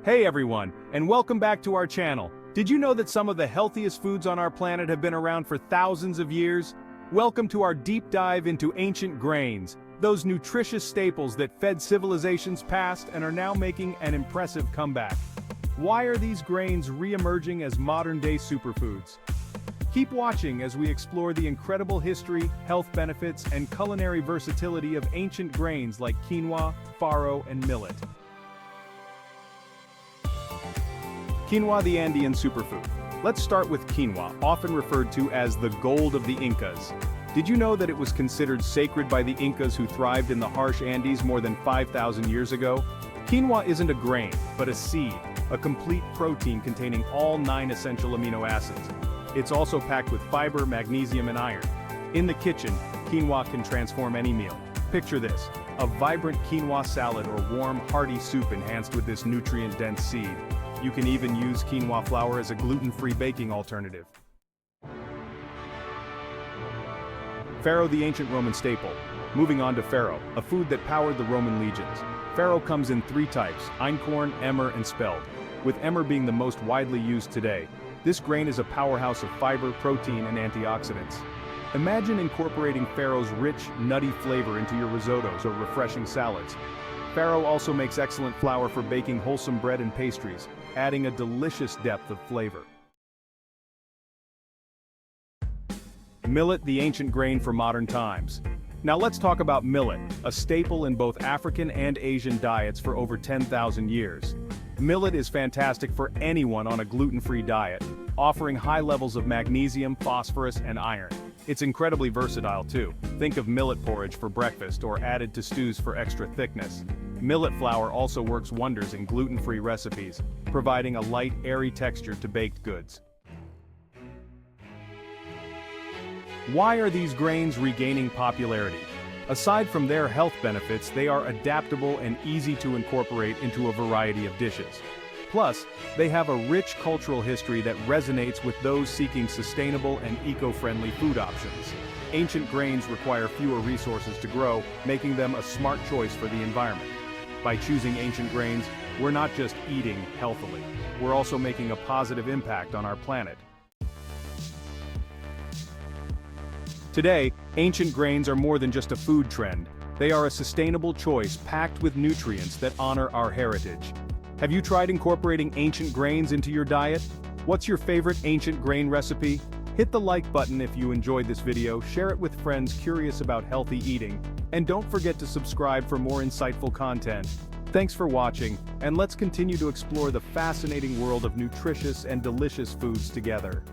Hey everyone, and welcome back to our channel. Did you know that some of the healthiest foods on our planet have been around for thousands of years? Welcome to our deep dive into ancient grains, those nutritious staples that fed civilizations past and are now making an impressive comeback. Why are these grains re-emerging as modern-day superfoods? Keep watching as we explore the incredible history, health benefits, and culinary versatility of ancient grains like quinoa, farro, and millet. Quinoa, the Andean superfood. Let's start with quinoa, often referred to as the gold of the Incas. Did you know that it was considered sacred by the Incas who thrived in the harsh Andes more than 5,000 years ago? Quinoa isn't a grain, but a seed, a complete protein containing all 9 essential amino acids. It's also packed with fiber, magnesium, and iron. In the kitchen, quinoa can transform any meal. Picture this, a vibrant quinoa salad or warm, hearty soup enhanced with this nutrient-dense seed. You can even use quinoa flour as a gluten-free baking alternative. Farro, the ancient Roman staple. Moving on to farro, a food that powered the Roman legions. Farro comes in 3 types, einkorn, emmer, and spelt, with emmer being the most widely used today. This grain is a powerhouse of fiber, protein, and antioxidants. Imagine incorporating farro's rich, nutty flavor into your risottos or refreshing salads. Farro also makes excellent flour for baking wholesome bread and pastries, adding a delicious depth of flavor. Millet, the ancient grain for modern times. Now let's talk about millet, a staple in both African and Asian diets for over 10,000 years. Millet is fantastic for anyone on a gluten-free diet, offering high levels of magnesium, phosphorus, and iron. It's incredibly versatile too. Think of millet porridge for breakfast or added to stews for extra thickness. Millet flour also works wonders in gluten-free recipes, providing a light, airy texture to baked goods. Why are these grains regaining popularity? Aside from their health benefits, they are adaptable and easy to incorporate into a variety of dishes. Plus, they have a rich cultural history that resonates with those seeking sustainable and eco-friendly food options. Ancient grains require fewer resources to grow, making them a smart choice for the environment. By choosing ancient grains, we're not just eating healthily, we're also making a positive impact on our planet. Today, ancient grains are more than just a food trend. They are a sustainable choice packed with nutrients that honor our heritage. Have you tried incorporating ancient grains into your diet? What's your favorite ancient grain recipe? Hit the like button if you enjoyed this video, share it with friends curious about healthy eating, and don't forget to subscribe for more insightful content. Thanks for watching, and let's continue to explore the fascinating world of nutritious and delicious foods together.